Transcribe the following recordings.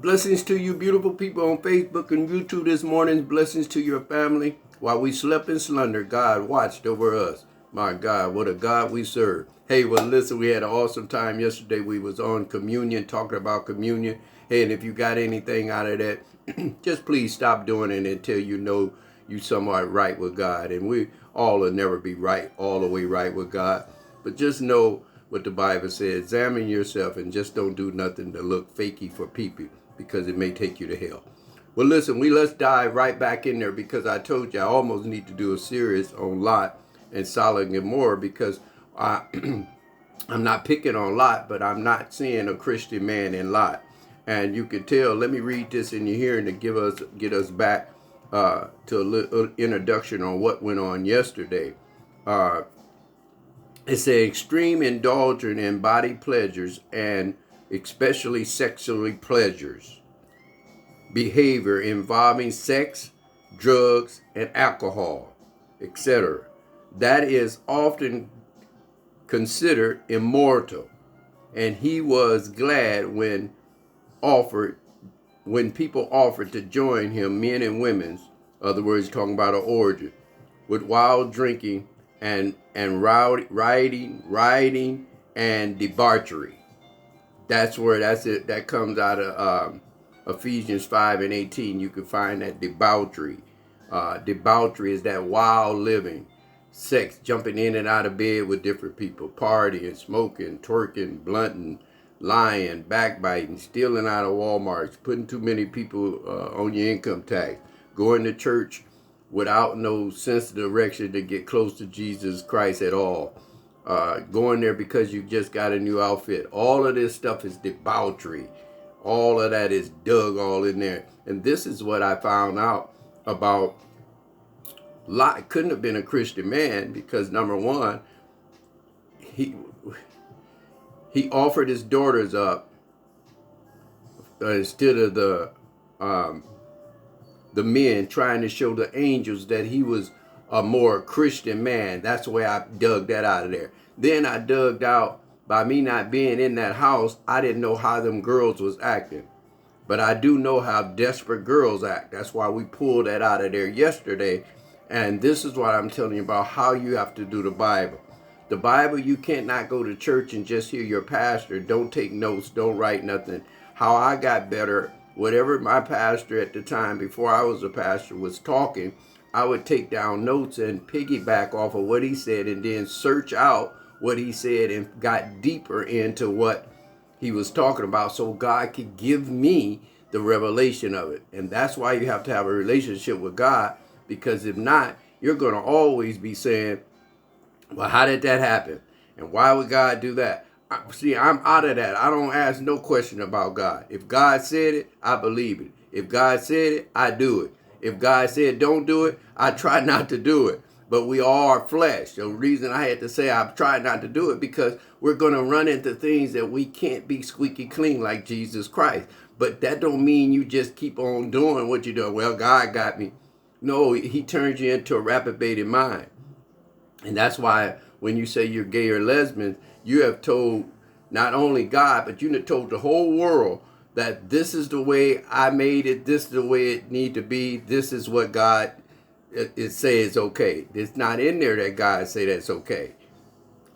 Blessings to you, beautiful people on Facebook and YouTube this morning. Blessings to your family. While we slept in slumber, God watched over us. My God, what a God we serve. Hey, well, listen, we had an awesome time yesterday. We was on communion, talking about communion. Hey, and if you got anything out of that, just please stop doing it until you know you somewhat right with God. And we all will never be right, all the way right with God. But just know what the Bible says. Examine yourself and just don't do nothing to look fakey for people, because it may take you to hell. Well, listen, let's dive right back in there, because I told you I almost need to do a series on Lot and Sodom and Gomorrah, because I'm not picking on Lot, but I'm not seeing a Christian man in Lot. And you can tell, let me read this in your hearing to get us back to a little introduction on what went on yesterday. It's an extreme indulgence in body pleasures, and especially sexually pleasures behavior involving sex, drugs, and alcohol, etc. That is often considered immoral, and he was glad when people offered to join him, men and women, other words, talking about an orgy, with wild drinking and rioting and debauchery. That's it. That comes out of Ephesians 5:18. You can find that debauchery. Debauchery is that wild living, sex, jumping in and out of bed with different people, partying, smoking, twerking, blunting, lying, backbiting, stealing out of Walmarts, putting too many people on your income tax, going to church without no sense of direction to get close to Jesus Christ at all. Going there because you just got a new outfit. All of this stuff is debauchery. All of that is dug all in there. And this is what I found out about Lot. Couldn't have been a Christian man, because number one, he offered his daughters up instead of the men, trying to show the angels that he was a more Christian man. That's the way I dug that out of there. Then I dug out, by me not being in that house, I didn't know how them girls was acting. But I do know how desperate girls act. That's why we pulled that out of there yesterday. And this is what I'm telling you about, how you have to do the Bible. The Bible, you can't not go to church and just hear your pastor. Don't take notes. Don't write nothing. How I got better, whatever my pastor at the time, before I was a pastor, was talking, I would take down notes and piggyback off of what he said, and then search out what he said and got deeper into what he was talking about, so God could give me the revelation of it. And that's why you have to have a relationship with God, because if not, you're going to always be saying, well, how did that happen? And why would God do that? See, I'm out of that. I don't ask no question about God. If God said it, I believe it. If God said it, I do it. If God said don't do it, I try not to do it. But we all are flesh. The reason I had to say I've tried not to do it, because we're going to run into things that we can't be squeaky clean like Jesus Christ. But that don't mean you just keep on doing what you're doing. Well, God got me. No, he turns you into a reprobated mind. And that's why when you say you're gay or lesbian, you have told not only God, but you have told the whole world that this is the way I made it. This is the way it need to be. This is what God it says okay. It's not in there that God say that's okay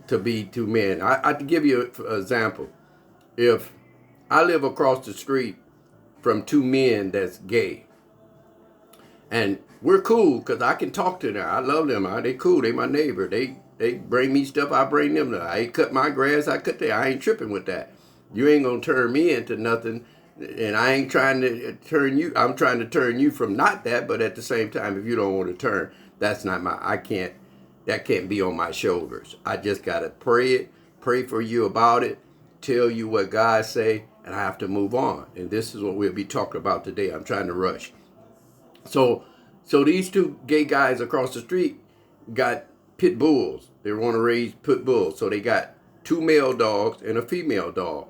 to be two men. I to give you an example. If I live across the street from two men that's gay, and we're cool, because I can talk to them. I love them. They cool. They my neighbor. They bring me stuff. I bring them. I ain't cut my grass. I cut theirs. I ain't tripping with that. You ain't going to turn me into nothing. And I ain't trying to turn you. I'm trying to turn you from not that. But at the same time, if you don't want to turn, that's not that can't be on my shoulders. I just got to pray for you about it, tell you what God say, and I have to move on. And this is what we'll be talking about today. I'm trying to rush. So these two gay guys across the street got pit bulls. They want to raise pit bulls. So they got two male dogs and a female dog.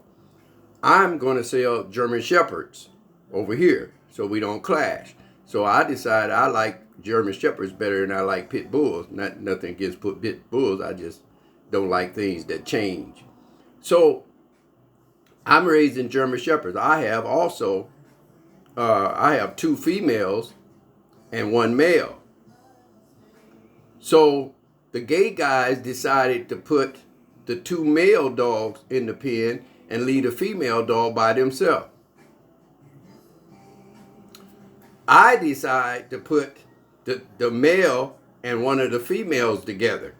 I'm going to sell German Shepherds over here so we don't clash. So I decided I like German Shepherds better than I like pit bulls. Nothing against pit bulls. I just don't like things that change. So I'm raising German Shepherds. I have also I have 2 females and 1 male. So the gay guys decided to put the 2 male dogs in the pen and leave the female dog by themselves. I decide to put the male and one of the females together.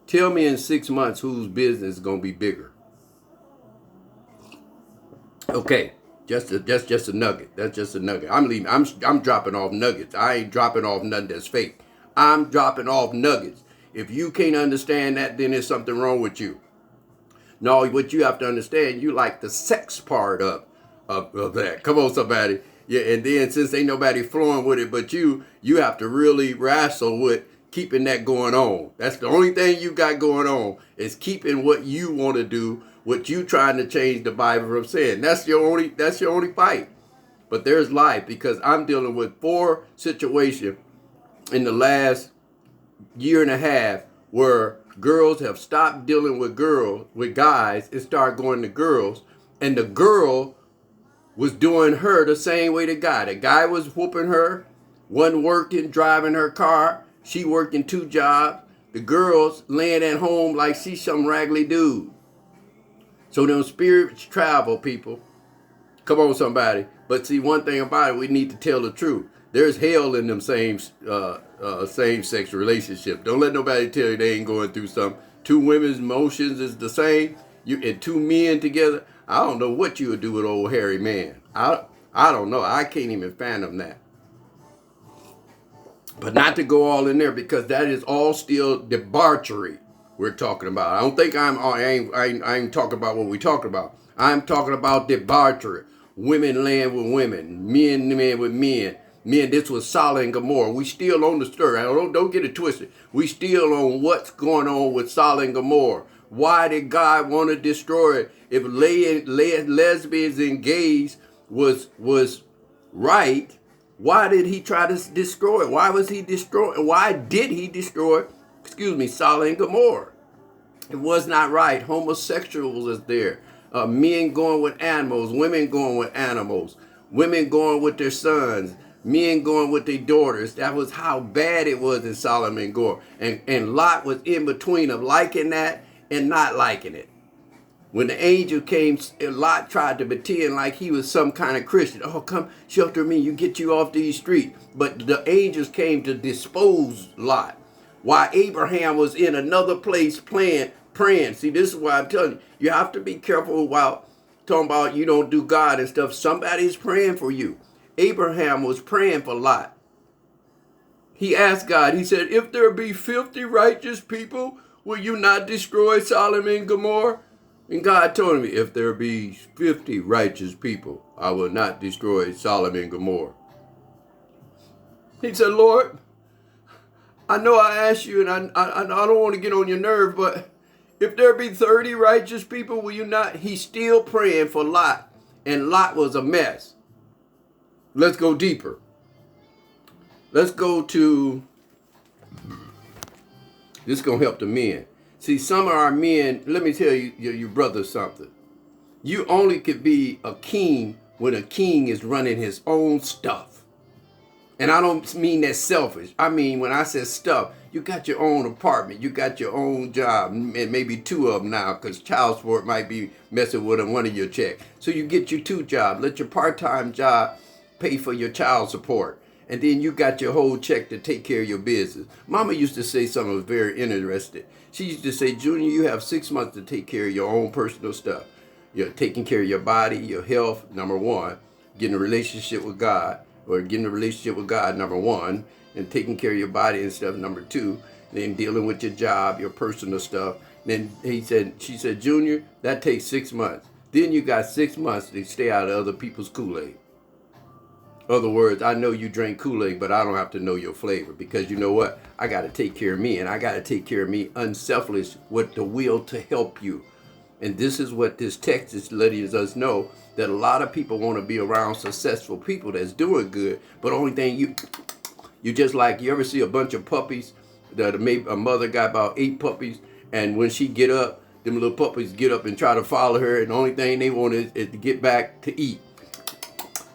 Tell me in 6 months whose business is gonna be bigger. Okay, that's just a nugget. That's just a nugget. I'm leaving. I'm dropping off nuggets. I ain't dropping off nothing that's fake. I'm dropping off nuggets. If you can't understand that, then there's something wrong with you. No, what you have to understand, you like the sex part of that. Come on, somebody. Yeah, and then since ain't nobody flowing with it but you have to really wrestle with keeping that going on. That's the only thing you got going on is keeping what you want to do, what you trying to change the Bible from saying. That's your only fight. But there's life, because I'm dealing with 4 situations in the last year and a half where girls have stopped dealing with guys and start going to girls, and the girl was doing her the same way the guy. The guy was whooping her, one working, driving her car. She working 2 jobs. The girl's laying at home like she's some raggedy dude. So them spirits travel, people. Come on, somebody. But see, one thing about it, we need to tell the truth. There's hell in them same-sex relationships. Don't let nobody tell you they ain't going through something. 2 women's emotions is the same. And 2 men together. I don't know what you would do with old hairy man. I don't know. I can't even fathom that. But not to go all in there, because that is all still debauchery we're talking about. I don't think I ain't talking about what we talking about. I'm talking about debauchery. Women laying with women, men with men. Men, this was Sodom and Gomorrah. We still on the story. Don't get it twisted. We still on what's going on with Sodom and Gomorrah. Why did God want to destroy it? If lesbians and gays was right, why did he try to destroy it? Why was he destroying? Why did he destroy, Sodom and Gomorrah? It was not right. Homosexuals is there. Men going with animals, women going with animals, women going with their sons, men going with their daughters. That was how bad it was in Sodom and Gomorrah. And Lot was in between of liking that and not liking it. When the angel came, Lot tried to pretend like he was some kind of Christian. Oh, come shelter me, get you off these streets. But the angels came to dispose Lot, while Abraham was in another place praying. See, this is why I'm telling you, you have to be careful while talking about you don't do God and stuff. Somebody's praying for you. Abraham was praying for Lot. He asked God, he said, if there be 50 righteous people, will you not destroy Sodom and Gomorrah? And God told me, if there be 50 righteous people, I will not destroy Sodom and Gomorrah. He said, Lord, I know I asked you, and I don't want to get on your nerve, but if there be 30 righteous people, will you not? He's still praying for Lot, and Lot was a mess. Let's go deeper. Let's go to, this is going to help the men. See, some of our men, let me tell you, your brother something. You only could be a king when a king is running his own stuff. And I don't mean that selfish. I mean, when I say stuff, you got your own apartment, you got your own job, and maybe 2 of them now, because child support might be messing with one of your checks. So you get your 2 jobs. Let your part-time job pay for your child support. And then you got your whole check to take care of your business. Mama used to say something that was very interesting. She used to say, Junior, you have 6 months to take care of your own personal stuff. You're taking care of your body, your health, number 1. Getting a relationship with God, or getting a relationship with God, number 1. And taking care of your body and stuff, number 2. Then dealing with your job, your personal stuff. Then she said, Junior, that takes 6 months. Then you got 6 months to stay out of other people's Kool-Aid. Other words, I know you drink Kool-Aid, but I don't have to know your flavor, because you know what? I got to take care of me, and I got to take care of me unselfish with the will to help you. And this is what this text is letting us know, that a lot of people want to be around successful people that's doing good, but only thing you just like, you ever see a bunch of puppies that maybe a mother got about 8 puppies, and when she get up, them little puppies get up and try to follow her, and the only thing they want is to get back to eat.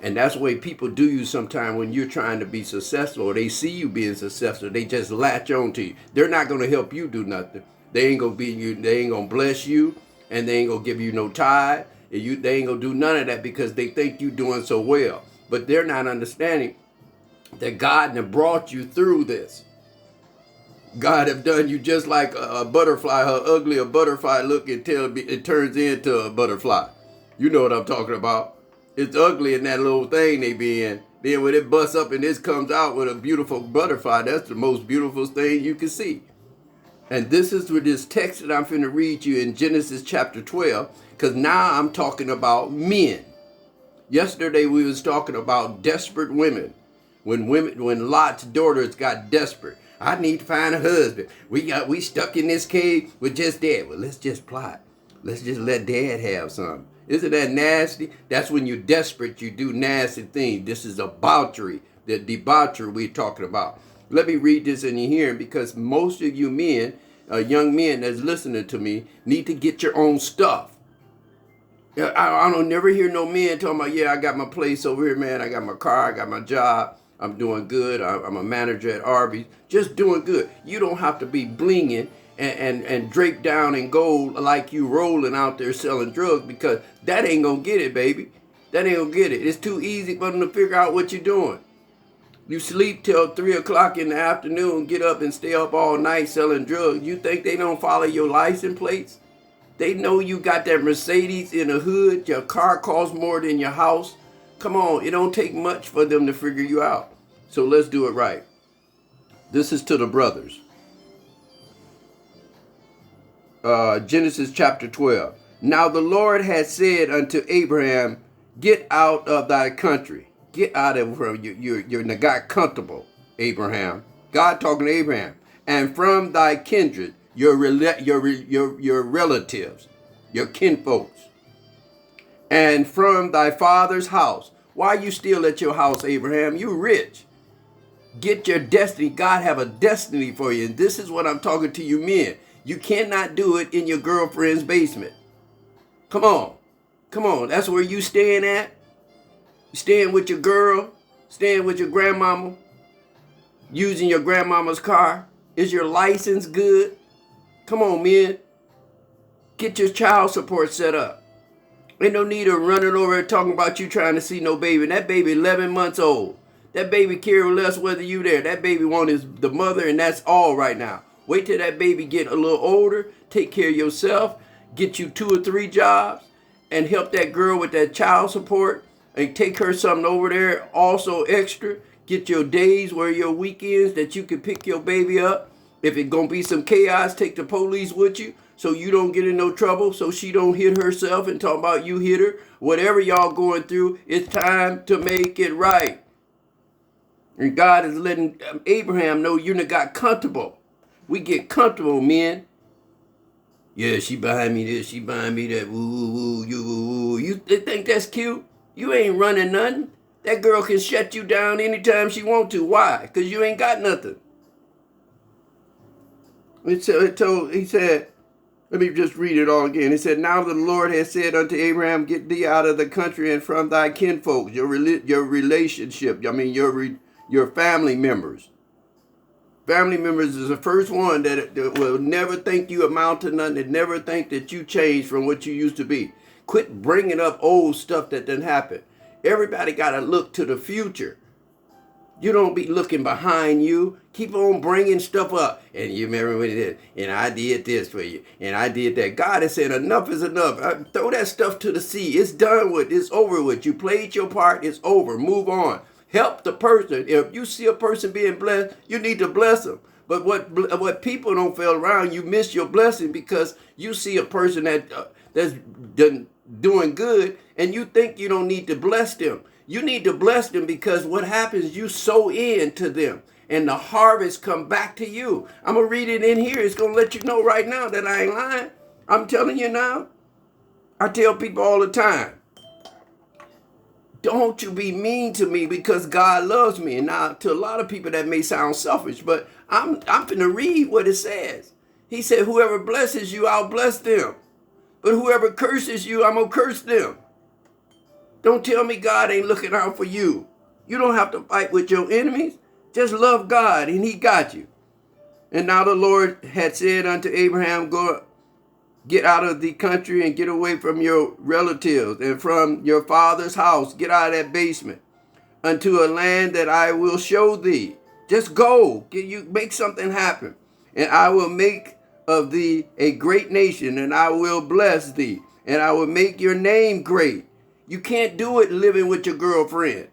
And that's the way people do you sometimes when you're trying to be successful, or they see you being successful. They just latch on to you. They're not going to help you do nothing. They ain't going to be you. They ain't going to bless you, and they ain't going to give you no tithe. They ain't going to do none of that because they think you're doing so well. But they're not understanding that God have brought you through this. God have done you just like a butterfly. How ugly a butterfly look until it turns into a butterfly. You know what I'm talking about. It's ugly in that little thing they be in. Then when it busts up and this comes out with a beautiful butterfly, that's the most beautiful thing you can see. And this is with this text that I'm finna read you in Genesis chapter 12, because now I'm talking about men. Yesterday we was talking about desperate women. When Lot's daughters got desperate. I need to find a husband. We stuck in this cave with just dad. Well, let's just plot. Let's just let dad have some. Isn't that nasty? That's when you're desperate, you do nasty things. This is debauchery, the debauchery we're talking about. Let me read this in your hearing, because most of you men, young men that's listening to me, need to get your own stuff. I don't never hear no men talking about, yeah, I got my place over here, man. I got my car, I got my job. I'm doing good. I'm a manager at Arby's. Just doing good. You don't have to be blinging and draped down in gold like you rolling out there selling drugs, because that ain't going to get it, baby. That ain't going to get it. It's too easy for them to figure out what you're doing. You sleep till 3 o'clock in the afternoon, get up and stay up all night selling drugs. You think they don't follow your license plates? They know you got that Mercedes in the hood. Your car costs more than your house. Come on, it don't take much for them to figure you out. So let's do it right. This is to the brothers. Genesis chapter 12. Now the Lord had said unto Abraham, get out of thy country. Get out of where you're got comfortable, Abraham. God talking to Abraham. And from thy kindred, your relatives, your kinfolks. And from thy father's house. Why you still at your house, Abraham? You rich. Get your destiny. God have a destiny for you. And this is what I'm talking to you men. You cannot do it in your girlfriend's basement. Come on. Come on. That's where you staying at. You staying with your girl. Staying with your grandmama. Using your grandmama's car. Is your license good? Come on, men. Get your child support set up. Ain't no need of running over and talking about you trying to see no baby. And that baby 11 months old. That baby care less whether you there. That baby want the mother, and that's all right now. Wait till that baby get a little older. Take care of yourself. Get you 2 or 3 jobs. And help that girl with that child support. And take her something over there also extra. Get your days where your weekends that you can pick your baby up. If it's going to be some chaos, take the police with you. So you don't get in no trouble, so she don't hit herself and talk about you hit her. Whatever y'all going through, it's time to make it right. And God is letting Abraham know you done got comfortable. We get comfortable, men. Yeah, she behind me this, she behind me that. Woo, woo, you think that's cute? You ain't running nothing. That girl can shut you down anytime she want to. Why? Because you ain't got nothing. He said, let me just read it all again. He said, now the Lord has said unto Abraham, get thee out of the country and from thy kinfolks, your relationship, your family members. Family members is the first one that will never think you amount to nothing, and never think that you changed from what you used to be. Quit bringing up old stuff that didn't happen. Everybody got to look to the future. You don't be looking behind you. Keep on bringing stuff up. And you remember when it did, and I did this for you, and I did that. God has said enough is enough. Throw that stuff to the sea. It's done with. It's over with. You played your part. It's over. Move on. Help the person. If you see a person being blessed, you need to bless them. But what people don't feel around, you miss your blessing because you see a person that's doing good, and you think you don't need to bless them. You need to bless them because what happens, you sow into them and the harvest come back to you. I'm going to read it in here. It's going to let you know right now that I ain't lying. I'm telling you now. I tell people all the time, don't you be mean to me because God loves me. And now to a lot of people that may sound selfish, but I'm going to read what it says. He said, whoever blesses you, I'll bless them. But whoever curses you, I'm going to curse them. Don't tell me God ain't looking out for you. You don't have to fight with your enemies. Just love God and he got you. And now the Lord had said unto Abraham, go get out of the country and get away from your relatives and from your father's house. Get out of that basement unto a land that I will show thee. Just go. You make something happen. And I will make of thee a great nation, and I will bless thee, and I will make your name great. You can't do it living with your girlfriend.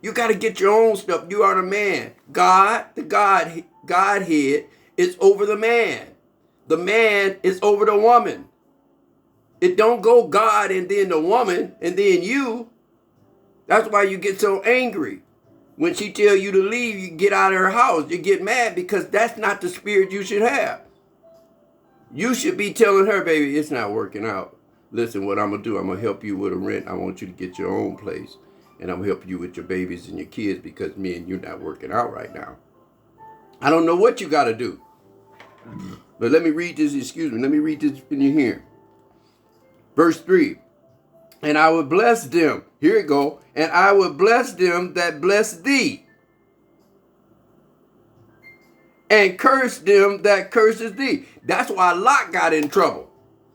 You got to get your own stuff. You are the man. God, the Godhead is over the man. The man is over the woman. It don't go God and then the woman and then you. That's why you get so angry. When she tell you to leave, you get out of her house. You get mad because that's not the spirit you should have. You should be telling her, baby, it's not working out. Listen, what I'm going to do, I'm going to help you with a rent. I want you to get your own place. And I'm helping you with your babies and your kids because me and you're not working out right now. I don't know what you got to do. But let me read this, let me read this in your hearing. Verse 3. And I will bless them. Here it go. And I will bless them that bless thee. And curse them that curses thee. That's why Lot got in trouble.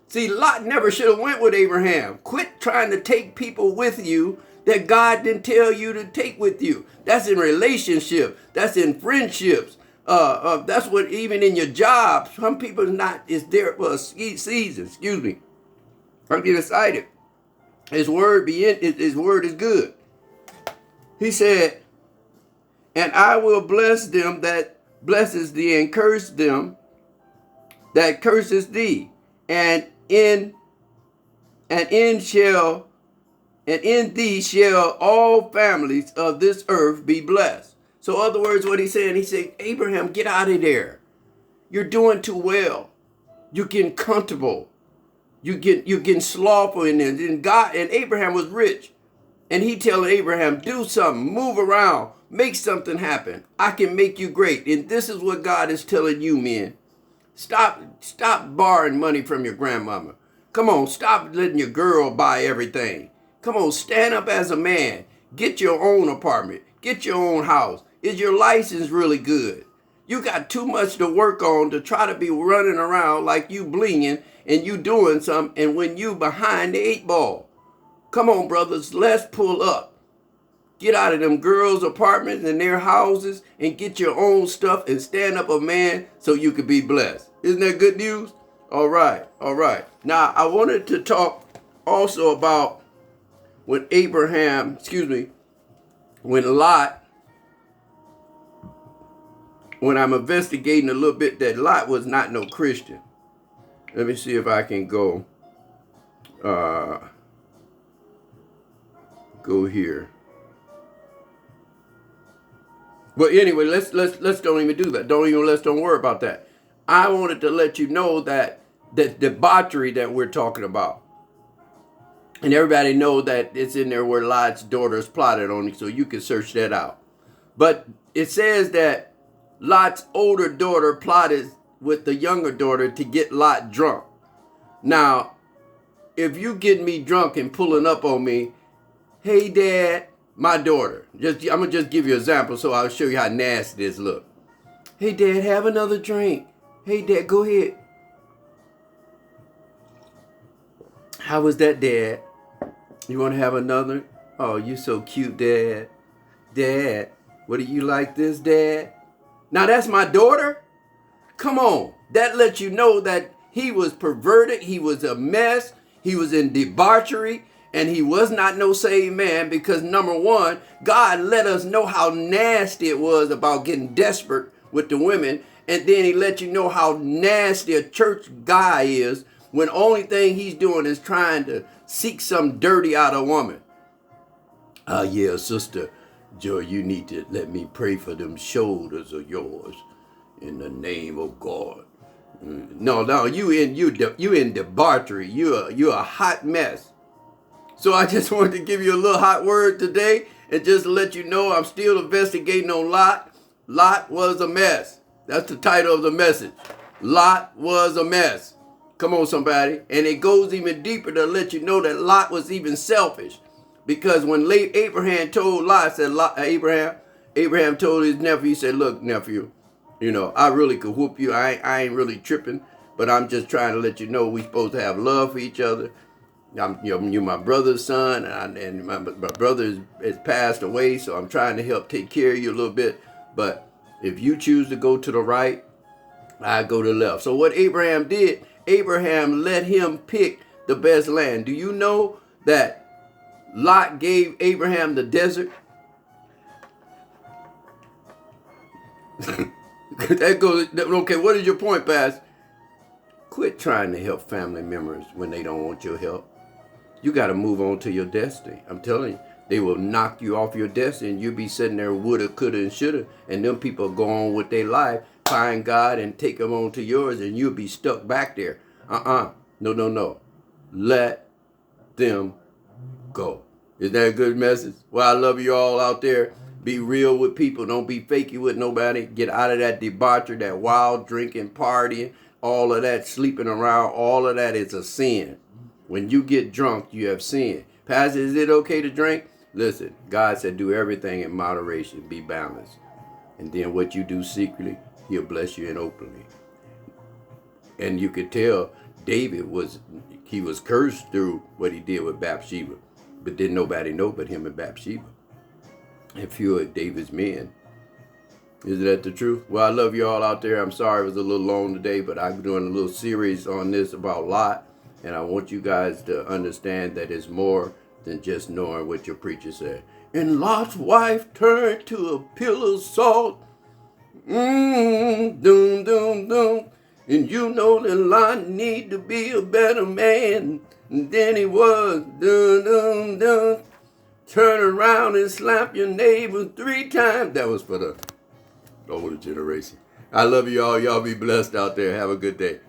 See, Lot never should have went with Abraham. Quit trying to take people with you that God didn't tell you to take with you. That's in relationship. That's in friendships. That's what even in your job. Some people is there for a season. Excuse me. I'm getting excited. His word is good. He said, and I will bless them that blesses thee, and curse them that curses thee. And in thee shall all families of this earth be blessed. So in other words, what he's saying, he said, Abraham, get out of there. You're doing too well. You're getting comfortable. You're getting slothful in there. And God and Abraham was rich. And he telling Abraham, do something, move around, make something happen. I can make you great. And this is what God is telling you, men. Stop borrowing money from your grandmama. Come on, stop letting your girl buy everything. Come on, stand up as a man. Get your own apartment. Get your own house. Is your license really good? You got too much to work on to try to be running around like you blinging and you doing something, and when you behind the 8 ball. Come on, brothers, let's pull up. Get out of them girls' apartments and their houses and get your own stuff and stand up a man so you could be blessed. Isn't that good news? All right. Now, I wanted to talk also about when Lot, when I'm investigating a little bit, that Lot was not no Christian. Let me see if I can go here. But anyway, let's don't even do that. Let's don't worry about that. I wanted to let you know that the debauchery that we're talking about. And everybody know that it's in there where Lot's daughters plotted on it, so you can search that out. But it says that Lot's older daughter plotted with the younger daughter to get Lot drunk. Now, if you get me drunk and pulling up on me, hey, Dad, my daughter. I'm going to just give you an example so I'll show you how nasty this look. Hey, Dad, have another drink. Hey, Dad, go ahead. How was that, Dad? You want to have another? Oh, you so cute, Dad. Dad, what do you like this, Dad? Now, that's my daughter? Come on. That lets you know that he was perverted. He was a mess. He was in debauchery. And he was not no saved man because, number one, God let us know how nasty it was about getting desperate with the women. And then he let you know how nasty a church guy is when only thing he's doing is trying to seek some dirty out of a woman. Yeah, Sister Joy, you need to let me pray for them shoulders of yours in the name of God. No, you in debauchery. You're a hot mess. So I just wanted to give you a little hot word today and just let you know I'm still investigating on Lot. Lot was a mess. That's the title of the message. Lot was a mess. Come on, somebody. And it goes even deeper to let you know that Lot was even selfish. Because when Abraham told Lot, said Abraham told his nephew, he said, look, nephew, I really could whoop you. I ain't really tripping, but I'm just trying to let you know we supposed to have love for each other. You're my brother's son, and my brother is passed away, so I'm trying to help take care of you a little bit. But if you choose to go to the right, I go to the left. So what Abraham did, Abraham let him pick the best land. Do you know that Lot gave Abraham the desert? That goes, okay, what is your point, Pastor? Quit trying to help family members when they don't want your help. You got to move on to your destiny. I'm telling you, they will knock you off your destiny, and you'll be sitting there woulda, coulda, and shoulda, and them people go on with their life, find God and take them on to yours, and you'll be stuck back there. No. Let them go. Is that a good message? Well, I love you all out there. Be real with people. Don't be fakey with nobody. Get out of that debauchery, that wild drinking, partying, all of that, sleeping around. All of that is a sin. When you get drunk, you have sinned. Pastor, is it okay to drink? Listen, God said do everything in moderation. Be balanced. And then what you do secretly, he'll bless you in openly. And you could tell David was cursed through what he did with Bathsheba. But didn't nobody know but him and Bathsheba. And few of David's men. Isn't that the truth? Well, I love you all out there. I'm sorry it was a little long today, but I'm doing a little series on this about Lot. And I want you guys to understand that it's more than just knowing what your preacher said. And Lot's wife turned to a pillar of salt. Doom, doom, doom. And you know that Lot need to be a better man than he was. Doom, doom, doom. Turn around and slap your neighbor 3 times. That was for the older generation. I love you all. Y'all be blessed out there. Have a good day.